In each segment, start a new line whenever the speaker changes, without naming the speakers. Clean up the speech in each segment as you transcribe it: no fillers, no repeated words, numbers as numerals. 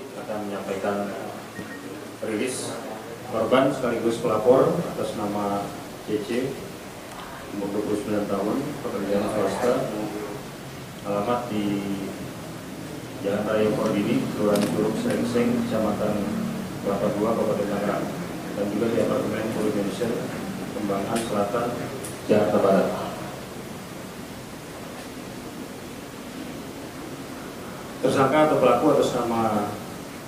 akan menyampaikan rilis korban sekaligus pelapor atas nama CC, umur 29 tahun, pekerjaan swasta, alamat di Jalan Raya Kordini, Kelurahan Curug Srengseng, Kecamatan Kelapa II, Kabupaten Tangerang, dan juga di apartemen Full Mansion, Kembangan Selatan, Jakarta Barat. Tersangka atau pelaku atas nama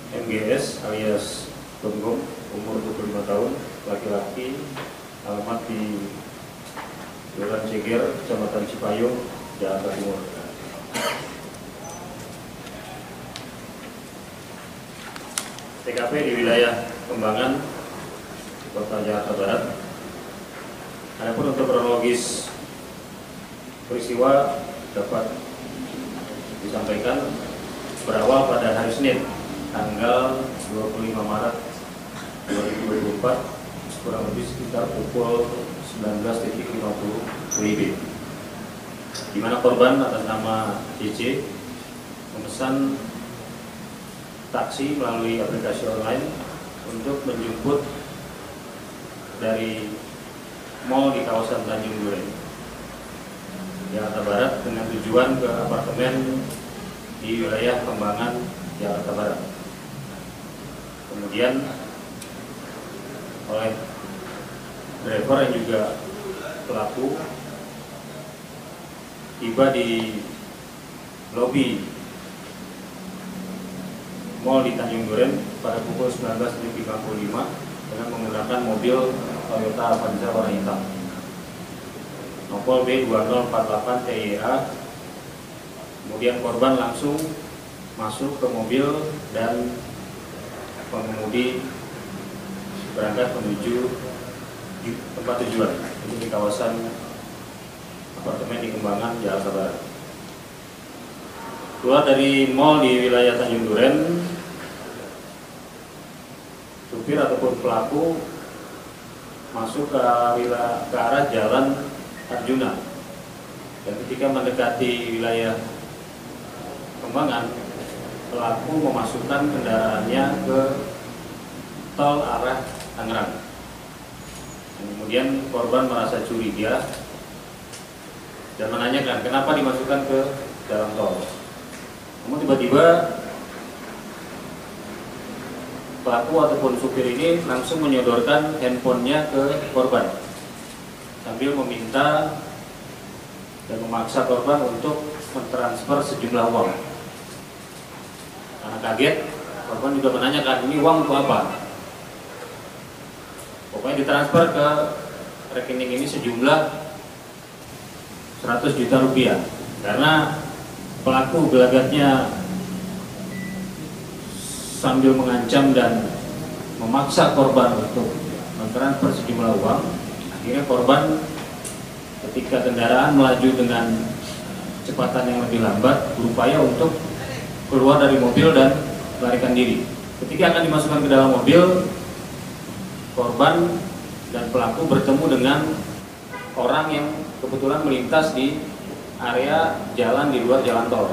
MGS alias Gonggong, umur 25 tahun, laki-laki, alamat di Kelurahan Ceger, Kecamatan Cipayung, Jakarta Timur. TKP di wilayah Kembangan, Kota Jakarta Barat. Adapun untuk kronologis peristiwa dapat disampaikan berawal pada hari Senin, tanggal 25 Maret 2024, kurang lebih sekitar pukul 19.50 WIB, di mana korban atas nama CC memesan taksi melalui aplikasi online untuk menjemput dari mal di kawasan Tanjung Duren, Jakarta Barat, dengan tujuan ke apartemen di wilayah Kembangan, Jakarta Barat. Kemudian oleh driver yang juga pelaku tiba di lobi mal di Tanjung Duren pada pukul 19.55 dengan menggunakan mobil Toyota Avanza warna hitam, nopol B2048 TIA. Kemudian korban langsung masuk ke mobil dan pengemudi berangkat menuju tempat tujuan, itu di kawasan apartemen di Kembangan, Jakarta Barat. Keluar dari mal di wilayah Tanjung Duren, supir ataupun pelaku masuk ke arah Jalan Arjuna, dan ketika mendekati wilayah Kembangan, pelaku memasukkan kendaraannya ke tol arah Tangerang. Kemudian korban merasa curiga dan menanyakan kenapa dimasukkan ke dalam tol. Namun tiba-tiba pelaku ataupun supir ini langsung menyodorkan handphonenya ke korban sambil meminta dan memaksa korban untuk mentransfer sejumlah uang. Karena kaget, korban juga menanyakan, ini uang untuk apa? Pokoknya ditransfer ke rekening ini sejumlah 100 juta rupiah. Karena pelaku gelagatnya sambil mengancam dan memaksa korban untuk mentransfer sejumlah uang, akhirnya korban ketika kendaraan melaju dengan kecepatan yang lebih lambat berupaya untuk keluar dari mobil dan melarikan diri. Ketika akan dimasukkan ke dalam mobil, korban dan pelaku bertemu dengan orang yang kebetulan melintas di area jalan di luar jalan tol.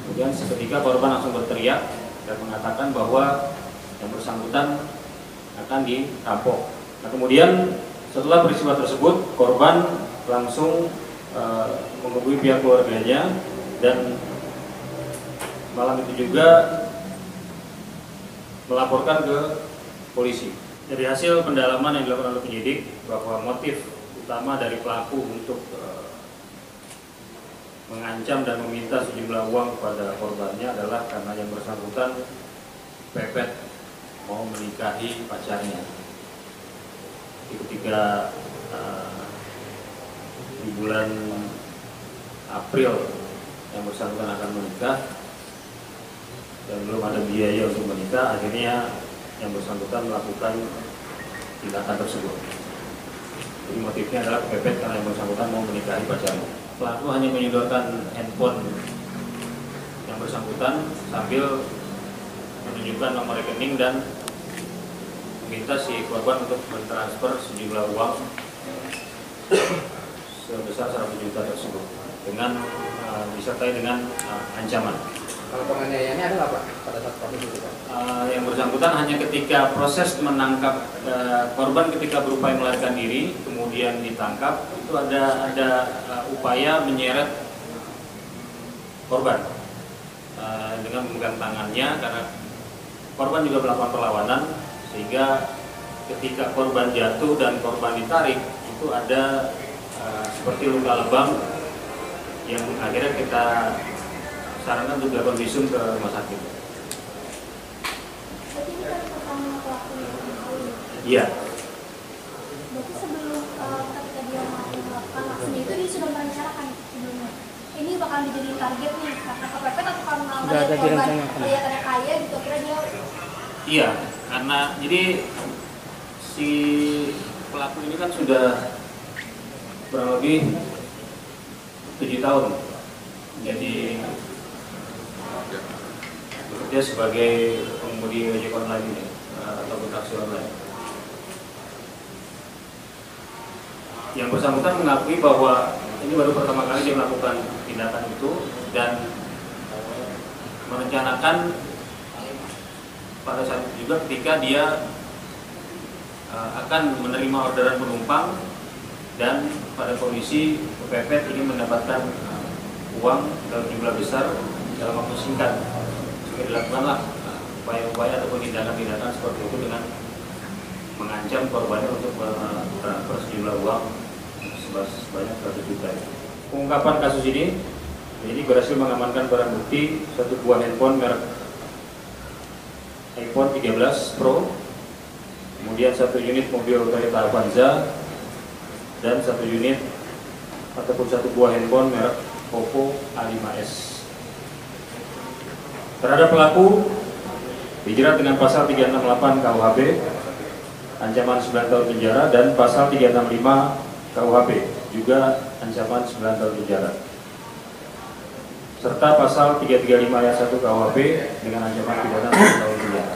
Kemudian seketika korban langsung berteriak dan mengatakan bahwa yang bersangkutan akan dirampok. Nah, kemudian setelah peristiwa tersebut, korban langsung menghubungi pihak keluarganya dan malam itu juga melaporkan ke polisi. Dari hasil pendalaman yang dilakukan oleh penyidik bahwa motif utama dari pelaku untuk mengancam dan meminta sejumlah uang kepada korbannya adalah karena yang bersangkutan pepet mau menikahi pacarnya. Ketika di bulan April yang bersangkutan akan menikah dan belum ada biaya untuk menikah, akhirnya yang bersangkutan melakukan tindakan tersebut. Jadi motifnya adalah kepepet karena yang bersangkutan mau menikahi pacarnya. Pelaku hanya menyodorkan handphone yang bersangkutan sambil menunjukkan nomor rekening dan meminta si korban untuk mentransfer sejumlah uang sebesar 100 juta tersebut dengan disertai dengan ancaman.
Kalau penganiayaannya ada nggak Pak pada saat proses itu Pak?
Yang bersangkutan hanya ketika proses menangkap korban ketika berupaya melarikan diri, kemudian ditangkap, itu ada upaya menyeret korban dengan memegang tangannya karena korban juga melakukan perlawanan, sehingga ketika korban jatuh dan korban ditarik itu ada seperti luka lebam yang akhirnya kita sarankan untuk dilakukan visum ke rumah sakit.
Berarti ini kan pertama pelakunya
Iya.
Berarti sebelum ketika dia mau melakukan aksinya itu dia sudah merencanakan sebelumnya. Ini bakal dijadiin target nih karena kepepet atau karena ada korban kelihatannya kaya gitu kira dia.
Iya, karena jadi si pelaku ini kan sudah kurang lebih 7 tahun jadi bekerja sebagai pengemudi ojek online ini ataupun taksi online. Yang bersangkutan mengakui bahwa ini baru pertama kali dia melakukan tindakan itu dan merencanakan pada saat itu juga ketika dia akan menerima orderan penumpang dan pada kondisi kepepet ingin mendapatkan uang dalam jumlah besar dalam waktu singkat. Sehingga dilakukanlah upaya-upaya ataupun tindakan-tindakan seperti itu dengan mengancam korbannya untuk mentransfer sejumlah uang sebanyak 100 juta. Pengungkapan kasus ini jadi berhasil mengamankan barang bukti satu buah handphone merek iPhone 13 Pro, kemudian 1 unit mobil Toyota Avanza dan 1 unit ataupun 1 buah handphone merek Oppo A5s. Terhadap pelaku dijerat dengan pasal 368 KUHP ancaman 9 tahun penjara dan pasal 365 KUHP juga ancaman 9 tahun penjara serta pasal 335 ayat 1 KUHP dengan ancaman pidana 10 tahun penjara.